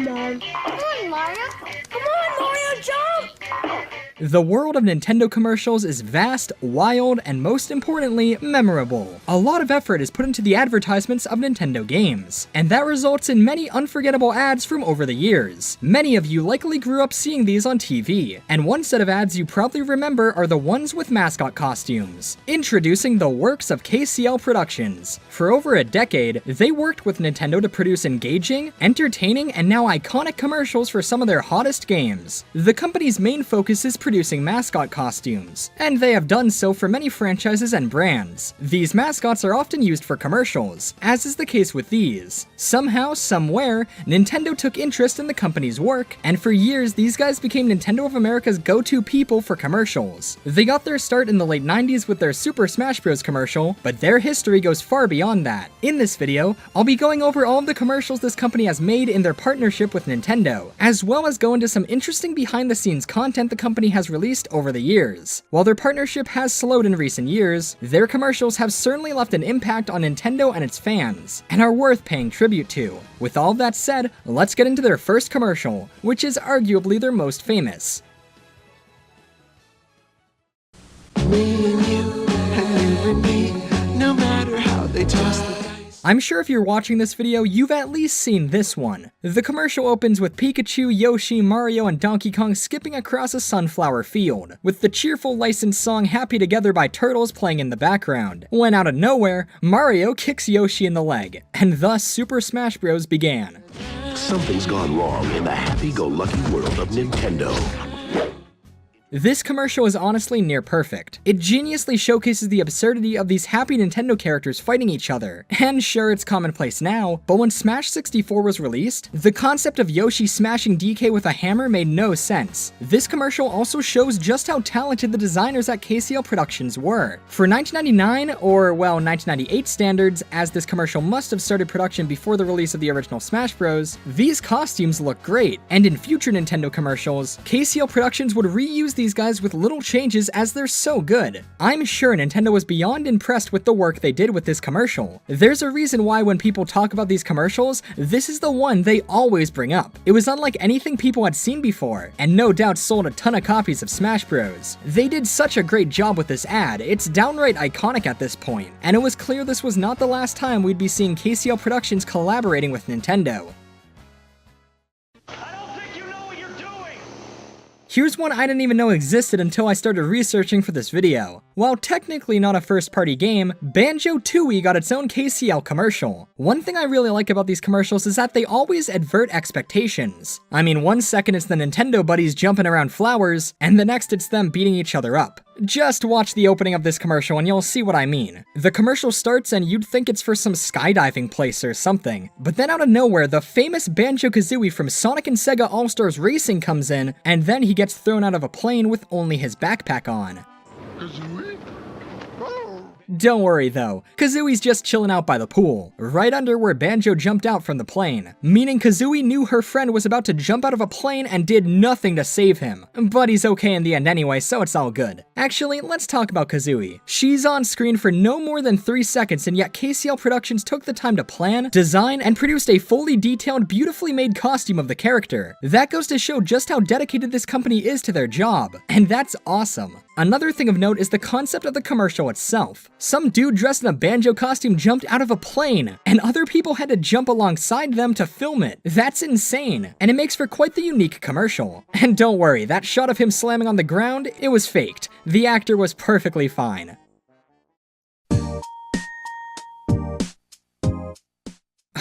Come on. Come on, Mario. Come on, Mario, jump! The world of Nintendo commercials is vast, wild, and most importantly, memorable. A lot of effort is put into the advertisements of Nintendo games, and that results in many unforgettable ads from over the years. Many of you likely grew up seeing these on TV, and one set of ads you probably remember are the ones with mascot costumes. Introducing the works of KCL Productions. For over a decade, they worked with Nintendo to produce engaging, entertaining, and now iconic commercials for some of their hottest games. The company's main focus is producing mascot costumes, and they have done so for many franchises and brands. These mascots are often used for commercials, as is the case with these. Somehow, somewhere, Nintendo took interest in the company's work, and for years these guys became Nintendo of America's go-to people for commercials. They got their start in the late 90s with their Super Smash Bros. Commercial, but their history goes far beyond that. In this video, I'll be going over all of the commercials this company has made in their partnership with Nintendo, as well as go into some interesting behind-the-scenes content the company has released over the years. While their partnership has slowed in recent years, their commercials have certainly left an impact on Nintendo and its fans, and are worth paying tribute to. With all that said, let's get into their first commercial, which is arguably their most famous. Me and you and me, no matter how they toss the dice. I'm sure if you're watching this video, you've at least seen this one. The commercial opens with Pikachu, Yoshi, Mario, and Donkey Kong skipping across a sunflower field, with the cheerful licensed song Happy Together by Turtles playing in the background, when out of nowhere, Mario kicks Yoshi in the leg, and thus Super Smash Bros. Began. Something's gone wrong in the happy-go-lucky world of Nintendo. This commercial is honestly near perfect. It geniusly showcases the absurdity of these happy Nintendo characters fighting each other. And sure, it's commonplace now, but when Smash 64 was released, the concept of Yoshi smashing DK with a hammer made no sense. This commercial also shows just how talented the designers at KCL Productions were. For 1999, or well, 1998 standards, as this commercial must have started production before the release of the original Smash Bros., these costumes look great, and in future Nintendo commercials, KCL Productions would reuse these guys with little changes as they're so good. I'm sure Nintendo was beyond impressed with the work they did with this commercial. There's a reason why when people talk about these commercials, this is the one they always bring up. It was unlike anything people had seen before, and no doubt sold a ton of copies of Smash Bros. They did such a great job with this ad, it's downright iconic at this point, and it was clear this was not the last time we'd be seeing KCL Productions collaborating with Nintendo. Here's one I didn't even know existed until I started researching for this video. While technically not a first-party game, Banjo-Tooie got its own KCL commercial. One thing I really like about these commercials is that they always advert expectations. I mean, one second it's the Nintendo buddies jumping around flowers, and the next it's them beating each other up. Just watch the opening of this commercial and you'll see what I mean. The commercial starts and you'd think it's for some skydiving place or something, but then out of nowhere, the famous Banjo-Kazooie from Sonic and Sega All-Stars Racing comes in, and then he gets thrown out of a plane with only his backpack on. Kazooie? Oh. Don't worry though, Kazooie's just chilling out by the pool, right under where Banjo jumped out from the plane, meaning Kazooie knew her friend was about to jump out of a plane and did nothing to save him. But he's okay in the end anyway, so it's all good. Actually, let's talk about Kazooie. She's on screen for no more than 3 seconds, and yet KCL Productions took the time to plan, design, and produced a fully detailed, beautifully made costume of the character. That goes to show just how dedicated this company is to their job, and that's awesome. Another thing of note is the concept of the commercial itself. Some dude dressed in a Banjo costume jumped out of a plane, and other people had to jump alongside them to film it. That's insane, and it makes for quite the unique commercial. And don't worry, that shot of him slamming on the ground, it was faked. The actor was perfectly fine.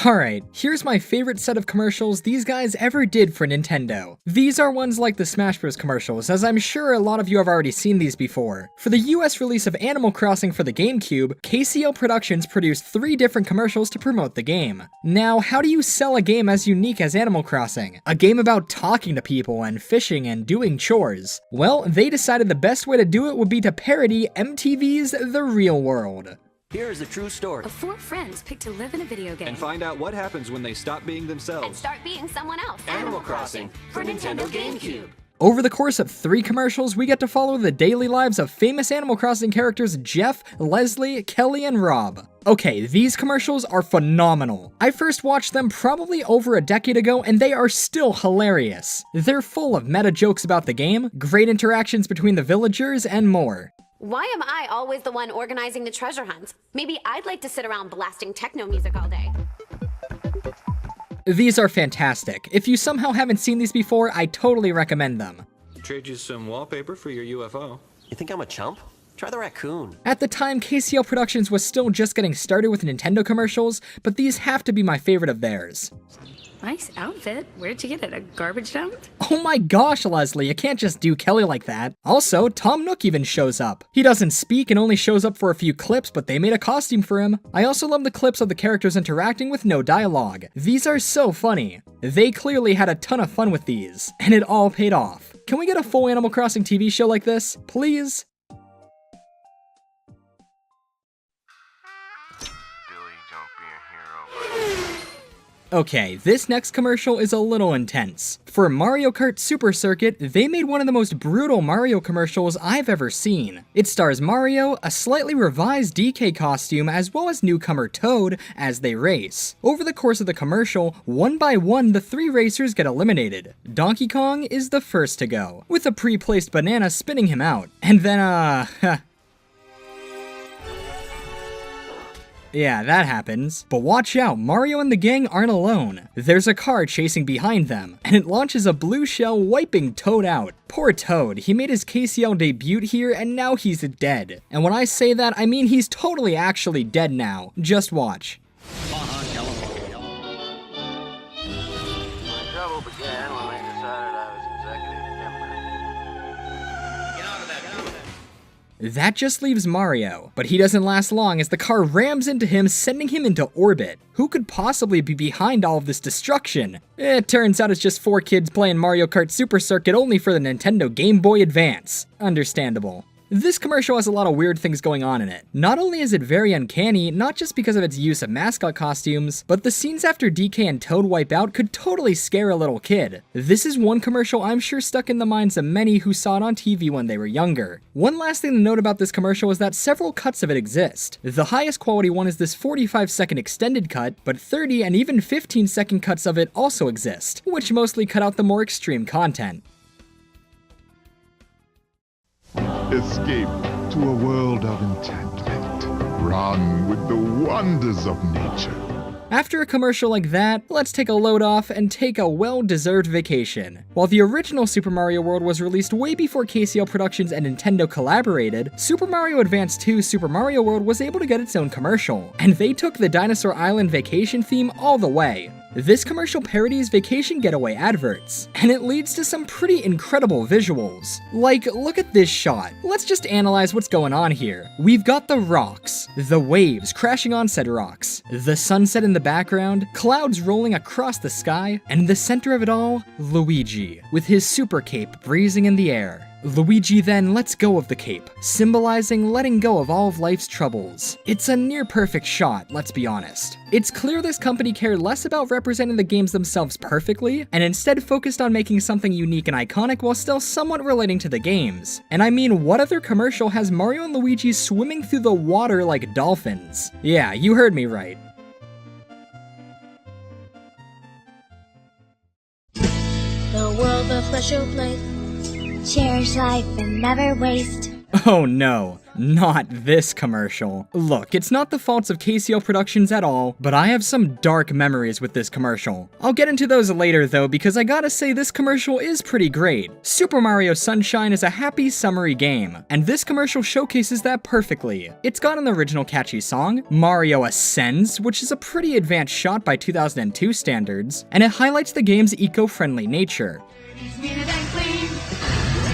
Alright, here's my favorite set of commercials these guys ever did for Nintendo. These are ones like the Smash Bros. Commercials, as I'm sure a lot of you have already seen these before. For the US release of Animal Crossing for the GameCube, KCL Productions produced 3 different commercials to promote the game. Now, how do you sell a game as unique as Animal Crossing? A game about talking to people and fishing and doing chores. Well, they decided the best way to do it would be to parody MTV's The Real World. Here is a true story. Of 4 friends picked to live in a video game. And find out what happens when they stop being themselves. And start being someone else. Animal Crossing for Nintendo GameCube. Over the course of 3 commercials, we get to follow the daily lives of famous Animal Crossing characters Jeff, Leslie, Kelly, and Rob. Okay, these commercials are phenomenal. I first watched them probably over a decade ago, and they are still hilarious. They're full of meta jokes about the game, great interactions between the villagers, and more. Why am I always the one organizing the treasure hunt? Maybe I'd like to sit around blasting techno music all day. These are fantastic. If you somehow haven't seen these before, I totally recommend them. Trade you some wallpaper for your UFO. You think I'm a chump? Try the raccoon. At the time, KCL Productions was still just getting started with Nintendo commercials, but these have to be my favorite of theirs. Nice outfit. Where'd you get it? A garbage dump? Oh my gosh, Leslie, you can't just do Kelly like that. Also, Tom Nook even shows up. He doesn't speak and only shows up for a few clips, but they made a costume for him. I also love the clips of the characters interacting with no dialogue. These are so funny. They clearly had a ton of fun with these, and it all paid off. Can we get a full Animal Crossing TV show like this, please? Okay, this next commercial is a little intense. For Mario Kart Super Circuit, they made one of the most brutal Mario commercials I've ever seen. It stars Mario, a slightly revised DK costume, as well as newcomer Toad as they race. Over the course of the commercial, one by one, the 3 racers get eliminated. Donkey Kong is the first to go, with a pre-placed banana spinning him out. And then, yeah, that happens. But watch out, Mario and the gang aren't alone. There's a car chasing behind them, and it launches a blue shell wiping Toad out. Poor Toad, he made his KCL debut here and now he's dead. And when I say that, I mean he's totally actually dead now. Just watch. My trouble began when they decided I was executive member. Get out of that. That just leaves Mario, but he doesn't last long as the car rams into him, sending him into orbit. Who could possibly be behind all of this destruction? It turns out it's just 4 kids playing Mario Kart Super Circuit only for the Nintendo Game Boy Advance. Understandable. This commercial has a lot of weird things going on in it. Not only is it very uncanny, not just because of its use of mascot costumes, but the scenes after DK and Toad wipe out could totally scare a little kid. This is one commercial I'm sure stuck in the minds of many who saw it on TV when they were younger. One last thing to note about this commercial is that several cuts of it exist. The highest quality one is this 45-second extended cut, but 30 and even 15-second cuts of it also exist, which mostly cut out the more extreme content. Escape to a world of enchantment. Run with the wonders of nature. After a commercial like that, let's take a load off and take a well-deserved vacation. While the original Super Mario World was released way before KCL Productions and Nintendo collaborated, Super Mario Advance 2 Super Mario World was able to get its own commercial, and they took the Dinosaur Island vacation theme all the way. This commercial parodies vacation getaway adverts, and it leads to some pretty incredible visuals. Like, look at this shot. Let's just analyze what's going on here. We've got the rocks, the waves crashing on said rocks, the sunset in the background, clouds rolling across the sky, and in the center of it all, Luigi, with his super cape breezing in the air. Luigi then lets go of the cape, symbolizing letting go of all of life's troubles. It's a near-perfect shot, let's be honest. It's clear this company cared less about representing the games themselves perfectly, and instead focused on making something unique and iconic while still somewhat relating to the games. And I mean, what other commercial has Mario and Luigi swimming through the water like dolphins? Yeah, you heard me right. The world a special place. Cherish life and never waste. Oh no, not this commercial. Look, it's not the faults of KCL Productions at all, but I have some dark memories with this commercial. I'll get into those later though, because I gotta say this commercial is pretty great. Super Mario Sunshine is a happy, summery game, and this commercial showcases that perfectly. It's got an original catchy song, Mario Ascends, which is a pretty advanced shot by 2002 standards, and it highlights the game's eco-friendly nature.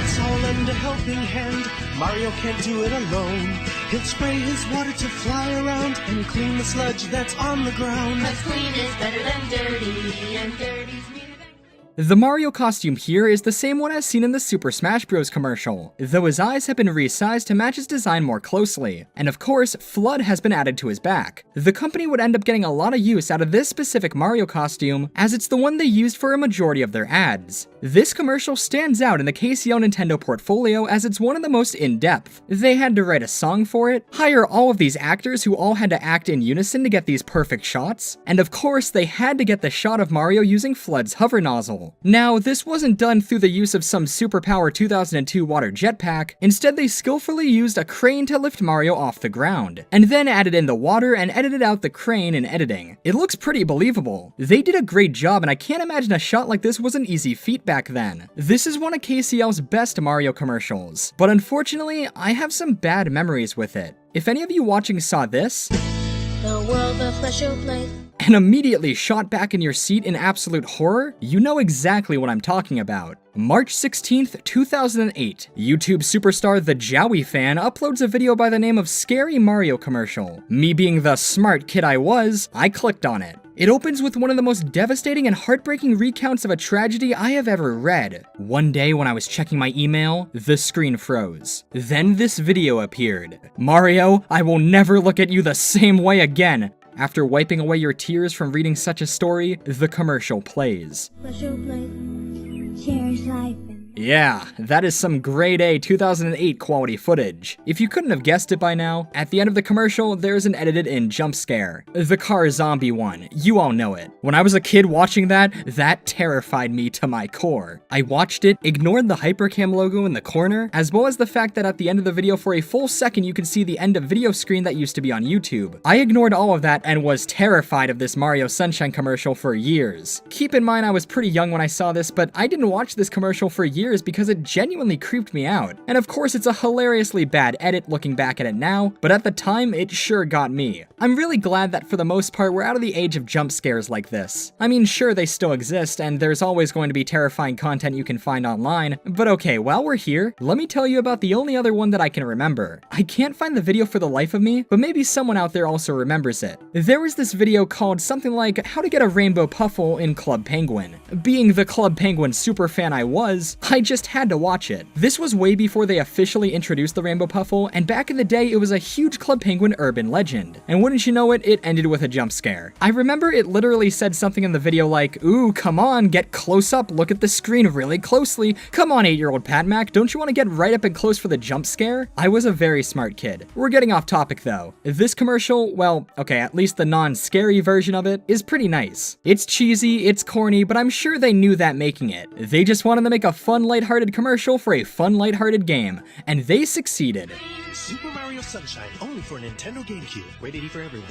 It's all lend a helping hand. Mario can't do it alone. He'll spray his water to fly around and clean the sludge that's on the ground. 'Cause clean is better than dirty, and dirty's neater than clean. The Mario costume here is the same one as seen in the Super Smash Bros. Commercial, though his eyes have been resized to match his design more closely, and of course, Flood has been added to his back. The company would end up getting a lot of use out of this specific Mario costume, as it's the one they used for a majority of their ads. This commercial stands out in the KCL Nintendo portfolio as it's one of the most in-depth. They had to write a song for it, hire all of these actors who all had to act in unison to get these perfect shots, and of course they had to get the shot of Mario using Flood's hover nozzle. Now, this wasn't done through the use of some superpower 2002 water jetpack, instead they skillfully used a crane to lift Mario off the ground, and then added in the water and edited out the crane in editing. It looks pretty believable. They did a great job, and I can't imagine a shot like this was an easy feat back then. This is one of KCL's best Mario commercials, but unfortunately, I have some bad memories with it. If any of you watching saw this, The world of special place. and immediately shot back in your seat in absolute horror, you know exactly what I'm talking about. March 16th, 2008, YouTube superstar The Jowie Fan uploads a video by the name of Scary Mario Commercial. Me being the smart kid I was, I clicked on it. It opens with one of the most devastating and heartbreaking recounts of a tragedy I have ever read. One day when I was checking my email, the screen froze. Then this video appeared. Mario, I will never look at you the same way again. After wiping away your tears from reading such a story, the commercial plays. Special place. Cherish life. Yeah, that is some grade A 2008 quality footage. If you couldn't have guessed it by now, at the end of the commercial, there's an edited in jump scare. The car zombie one, you all know it. When I was a kid watching that terrified me to my core. I watched it, ignored the Hypercam logo in the corner, as well as the fact that at the end of the video for a full second you could see the end of video screen that used to be on YouTube. I ignored all of that and was terrified of this Mario Sunshine commercial for years. Keep in mind I was pretty young when I saw this, but I didn't watch this commercial for years because it genuinely creeped me out. And of course it's a hilariously bad edit looking back at it now, but at the time it sure got me. I'm really glad that for the most part we're out of the age of jump scares like this. I mean, sure, they still exist and there's always going to be terrifying content you can find online, but okay, while we're here, let me tell you about the only other one that I can remember. I can't find the video for the life of me, but maybe someone out there also remembers it. There was this video called something like How to Get a Rainbow Puffle in Club Penguin. Being the Club Penguin superfan I was, I just had to watch it. This was way before they officially introduced the Rainbow Puffle, and back in the day it was a huge Club Penguin urban legend. And wouldn't you know it, it ended with a jump scare. I remember it literally said something in the video like, "Ooh, come on, get close up, look at the screen really closely. Come on, 8-year-old Pat Mac, don't you want to get right up and close for the jump scare?" I was a very smart kid. We're getting off topic though. This commercial, well, okay, at least the non-scary version of it, is pretty nice. It's cheesy, it's corny, but I'm sure they knew that making it. They just wanted to make a fun, lighthearted commercial for a fun, lighthearted game, and they succeeded. Super Mario Sunshine, only for Nintendo GameCube. Rated E for everyone.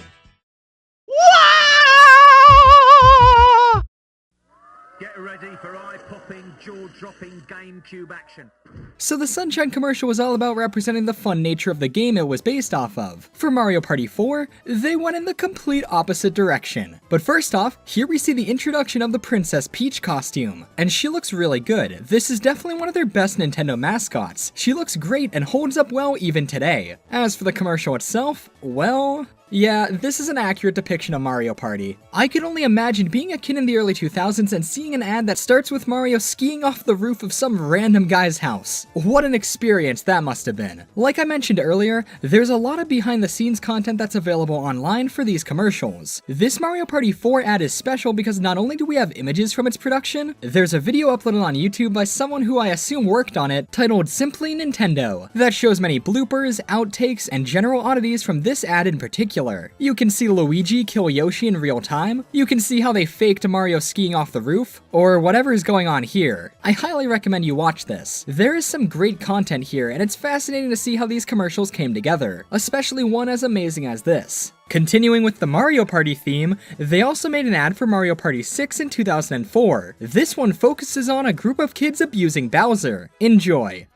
Get ready for eye-popping, jaw-dropping GameCube action. So the Sunshine commercial was all about representing the fun nature of the game it was based off of. For Mario Party 4, they went in the complete opposite direction. But first off, here we see the introduction of the Princess Peach costume, and she looks really good. This is definitely one of their best Nintendo mascots. She looks great and holds up well even today. As for the commercial itself, well, yeah, this is an accurate depiction of Mario Party. I could only imagine being a kid in the early 2000s and seeing an ad that starts with Mario skiing off the roof of some random guy's house. What an experience that must have been. Like I mentioned earlier, there's a lot of behind the scenes content that's available online for these commercials. This Mario Party 4 ad is special because not only do we have images from its production, there's a video uploaded on YouTube by someone who I assume worked on it, titled Simply Nintendo, that shows many bloopers, outtakes, and general oddities from this ad in particular. You can see Luigi kill Yoshi in real time, you can see how they faked Mario skiing off the roof, or whatever is going on here. I highly recommend you watch this. There is some great content here, and it's fascinating to see how these commercials came together, especially one as amazing as this. Continuing with the Mario Party theme, they also made an ad for Mario Party 6 in 2004. This one focuses on a group of kids abusing Bowser. Enjoy.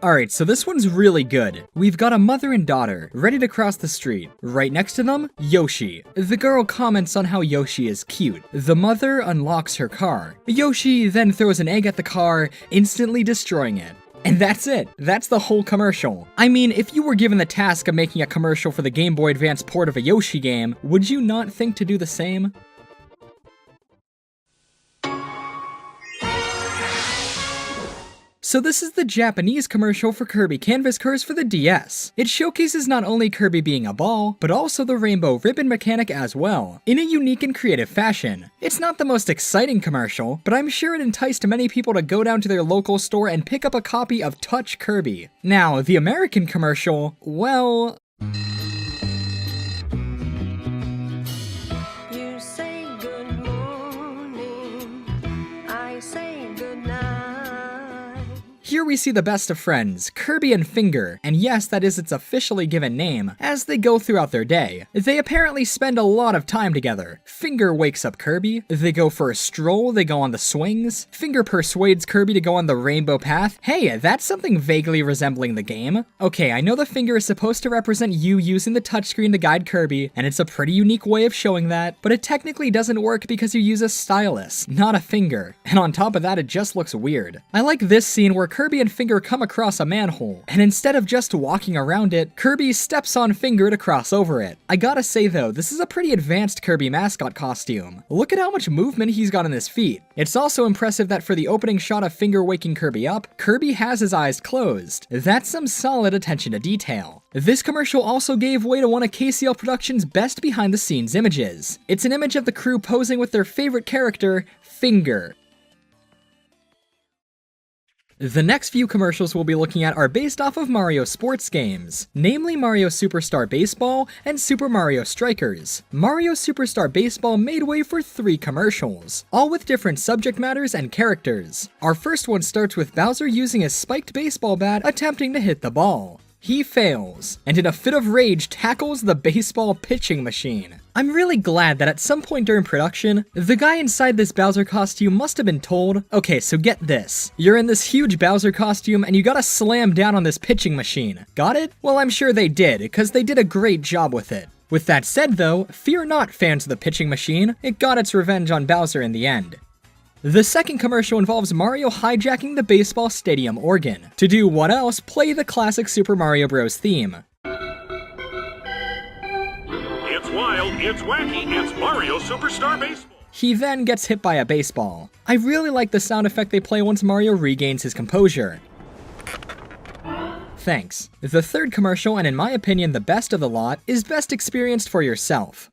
Alright, so this one's really good. We've got a mother and daughter, ready to cross the street. Right next to them, Yoshi. The girl comments on how Yoshi is cute. The mother unlocks her car. Yoshi then throws an egg at the car, instantly destroying it. And that's it. That's the whole commercial. I mean, if you were given the task of making a commercial for the Game Boy Advance port of a Yoshi game, would you not think to do the same? So this is the Japanese commercial for Kirby Canvas Cars for the DS. It showcases not only Kirby being a ball, but also the rainbow ribbon mechanic as well, in a unique and creative fashion. It's not the most exciting commercial, but I'm sure it enticed many people to go down to their local store and pick up a copy of Touch Kirby. Now, the American commercial, well... You say good morning, I say good night. Here we see the best of friends, Kirby and Finger, and yes, that is its officially given name, as they go throughout their day. They apparently spend a lot of time together. Finger wakes up Kirby, they go for a stroll, they go on the swings, Finger persuades Kirby to go on the rainbow path. Hey, that's something vaguely resembling the game. Okay, I know the finger is supposed to represent you using the touchscreen to guide Kirby, and it's a pretty unique way of showing that, but it technically doesn't work because you use a stylus, not a finger. And on top of that, it just looks weird. I like this scene where Kirby and Finger come across a manhole, and instead of just walking around it, Kirby steps on Finger to cross over it. I gotta say though, this is a pretty advanced Kirby mascot costume. Look at how much movement he's got in his feet. It's also impressive that for the opening shot of Finger waking Kirby up, Kirby has his eyes closed. That's some solid attention to detail. This commercial also gave way to one of KCL Productions' best behind the scenes images. It's an image of the crew posing with their favorite character, Finger. The next few commercials we'll be looking at are based off of Mario sports games, namely Mario Superstar Baseball and Super Mario Strikers. Mario Superstar Baseball made way for 3 commercials, all with different subject matters and characters. Our first one starts with Bowser using a spiked baseball bat attempting to hit the ball. He fails, and in a fit of rage tackles the baseball pitching machine. I'm really glad that at some point during production, the guy inside this Bowser costume must have been told, okay, so get this. You're in this huge Bowser costume and you gotta slam down on this pitching machine. Got it? Well, I'm sure they did, because they did a great job with it. With that said though, fear not, fans of the pitching machine, it got its revenge on Bowser in the end. The second commercial involves Mario hijacking the baseball stadium organ. To do what else? Play the classic Super Mario Bros. Theme. It's wild, it's wacky, it's Mario Superstar Baseball. He then gets hit by a baseball. I really like the sound effect they play once Mario regains his composure. Thanks. The third commercial, and in my opinion the best of the lot, is best experienced for yourself.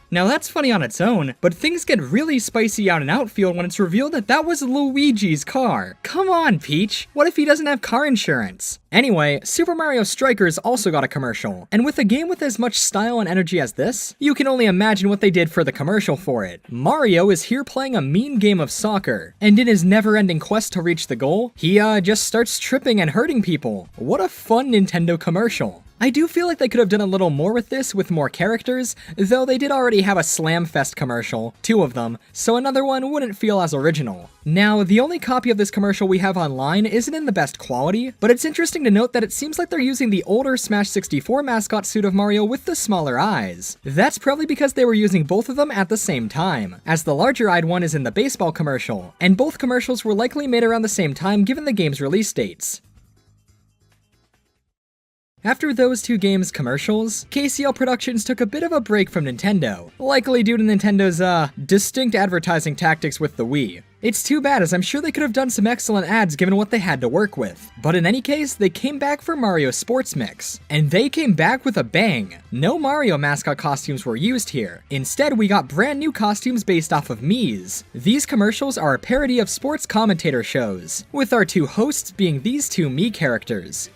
Now that's funny on its own, but things get really spicy out in outfield when it's revealed that that was Luigi's car. Come on, Peach, what if he doesn't have car insurance? Anyway, Super Mario Strikers also got a commercial, and with a game with as much style and energy as this, you can only imagine what they did for the commercial for it. Mario is here playing a mean game of soccer, and in his never-ending quest to reach the goal, he just starts tripping and hurting people. What a fun Nintendo commercial. I do feel like they could have done a little more with this with more characters, though they did already have a Slamfest commercial, 2 of them, so another one wouldn't feel as original. Now, the only copy of this commercial we have online isn't in the best quality, but it's interesting to note that it seems like they're using the older Smash 64 mascot suit of Mario with the smaller eyes. That's probably because they were using both of them at the same time, as the larger-eyed one is in the baseball commercial, and both commercials were likely made around the same time given the game's release dates. After those 2 games' commercials, KCL Productions took a bit of a break from Nintendo, likely due to Nintendo's, distinct advertising tactics with the Wii. It's too bad, as I'm sure they could have done some excellent ads given what they had to work with. But in any case, they came back for Mario Sports Mix. And they came back with a bang. No Mario mascot costumes were used here. Instead, we got brand new costumes based off of Mii's. These commercials are a parody of sports commentator shows, with our 2 hosts being these 2 Mii characters.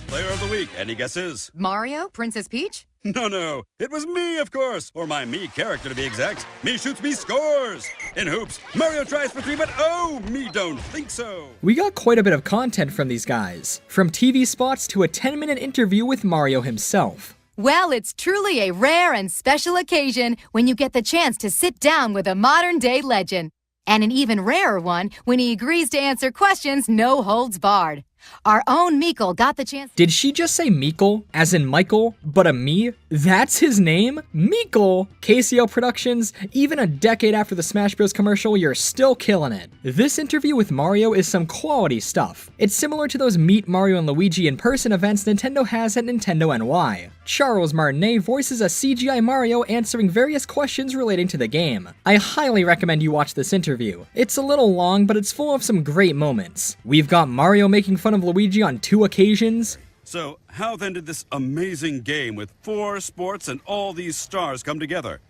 Player of the week, any guesses? Mario? Princess Peach? No, it was me, of course, or my me character to be exact. Me shoots, me scores! In hoops, Mario tries for 3, but oh, me don't think so! We got quite a bit of content from these guys, from TV spots to a 10-minute interview with Mario himself. Well, it's truly a rare and special occasion when you get the chance to sit down with a modern-day legend. And an even rarer one when he agrees to answer questions no holds barred. Our own Meekle got the chance— Did she just say Meekle, as in Michael, but a me? That's his name? Meekle! KCL Productions, even a decade after the Smash Bros. Commercial, you're still killing it. This interview with Mario is some quality stuff. It's similar to those Meet Mario and Luigi in-person events Nintendo has at Nintendo NY. Charles Martinet voices a CGI Mario answering various questions relating to the game. I highly recommend you watch this interview. It's a little long, but it's full of some great moments. We've got Mario making fun of Luigi on 2 occasions. So, how then did this amazing game with 4 sports and all these stars come together?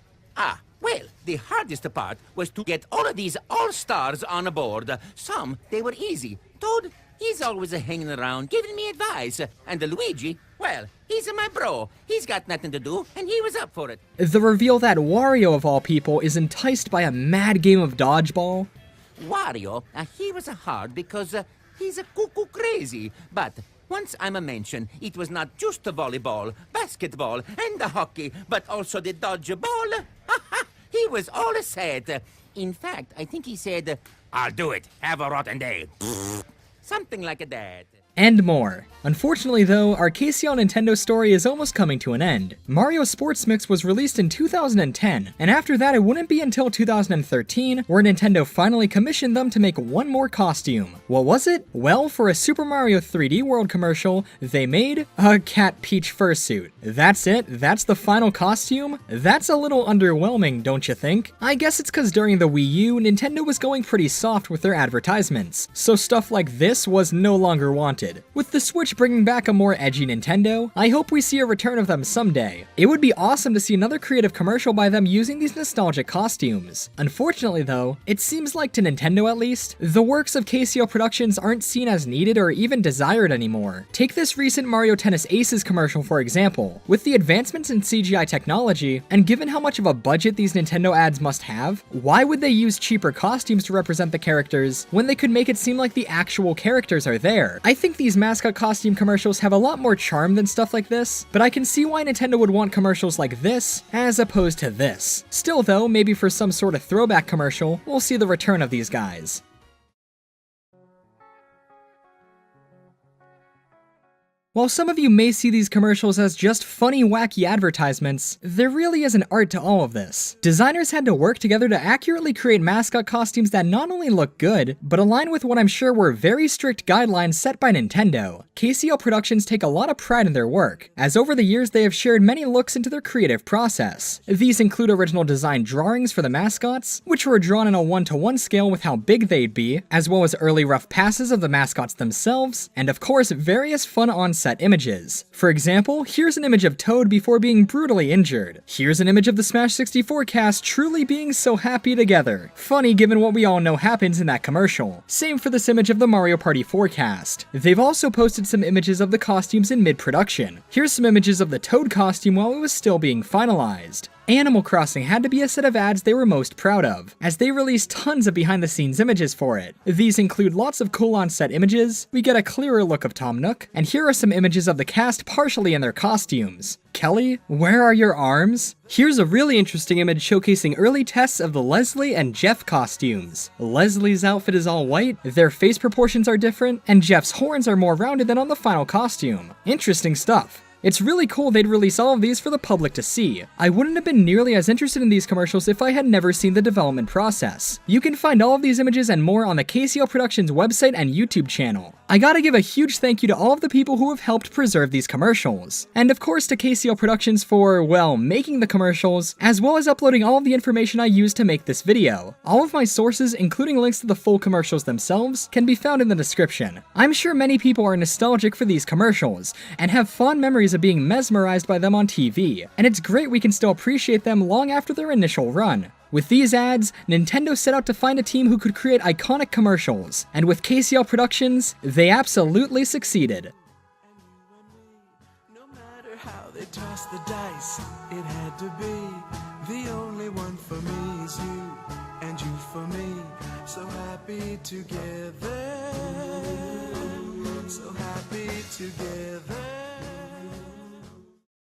Well, the hardest part was to get all of these all-stars on board. Some, they were easy. Toad, he's always hanging around giving me advice. And Luigi, well, he's my bro. He's got nothing to do, and he was up for it. The reveal that Wario, of all people, is enticed by a mad game of dodgeball. Wario, he was hard because he's a cuckoo crazy. But once I'm a mention, it was not just the volleyball, basketball, and the hockey, but also the dodgeball. He was all set. In fact, I think he said, "I'll do it. Have a rotten day." Something like that. And more. Unfortunately though, our KCL Nintendo story is almost coming to an end. Mario Sports Mix was released in 2010, and after that it wouldn't be until 2013 where Nintendo finally commissioned them to make one more costume. What was it? Well, for a Super Mario 3D World commercial, they made a Cat Peach fursuit. That's it? That's the final costume? That's a little underwhelming, don't you think? I guess it's cause during the Wii U, Nintendo was going pretty soft with their advertisements, so stuff like this was no longer wanted. With the Switch bringing back a more edgy Nintendo, I hope we see a return of them someday. It would be awesome to see another creative commercial by them using these nostalgic costumes. Unfortunately though, it seems like to Nintendo at least, the works of KCL Productions aren't seen as needed or even desired anymore. Take this recent Mario Tennis Aces commercial for example. With the advancements in CGI technology, and given how much of a budget these Nintendo ads must have, why would they use cheaper costumes to represent the characters when they could make it seem like the actual characters are there? I think these mascot costume commercials have a lot more charm than stuff like this, but I can see why Nintendo would want commercials like this as opposed to this. Still though, maybe for some sort of throwback commercial, we'll see the return of these guys. While some of you may see these commercials as just funny, wacky advertisements, there really is an art to all of this. Designers had to work together to accurately create mascot costumes that not only look good, but align with what I'm sure were very strict guidelines set by Nintendo. KCL Productions take a lot of pride in their work, as over the years they have shared many looks into their creative process. These include original design drawings for the mascots, which were drawn in a 1:1 scale with how big they'd be, as well as early rough passes of the mascots themselves, and of course various fun on-set images. For example, here's an image of Toad before being brutally injured. Here's an image of the Smash 64 cast truly being so happy together. Funny given what we all know happens in that commercial. Same for this image of the Mario Party 4 cast. They've also posted some images of the costumes in mid-production. Here's some images of the Toad costume while it was still being finalized. Animal Crossing had to be a set of ads they were most proud of, as they released tons of behind-the-scenes images for it. These include lots of cool on-set images, we get a clearer look of Tom Nook, and here are some images of the cast partially in their costumes. Kelly, where are your arms? Here's a really interesting image showcasing early tests of the Leslie and Jeff costumes. Leslie's outfit is all white, their face proportions are different, and Jeff's horns are more rounded than on the final costume. Interesting stuff. It's really cool they'd release all of these for the public to see. I wouldn't have been nearly as interested in these commercials if I had never seen the development process. You can find all of these images and more on the KCL Productions website and YouTube channel. I gotta give a huge thank you to all of the people who have helped preserve these commercials. And of course to KCL Productions for, well, making the commercials, as well as uploading all of the information I used to make this video. All of my sources, including links to the full commercials themselves, can be found in the description. I'm sure many people are nostalgic for these commercials, and have fond memories of being mesmerized by them on TV, and it's great we can still appreciate them long after their initial run. With these ads, Nintendo set out to find a team who could create iconic commercials, and with KCL Productions, they absolutely succeeded. No matter how they toss the dice, it had to be. The only one for me is you, and you for me. So happy together, so happy together.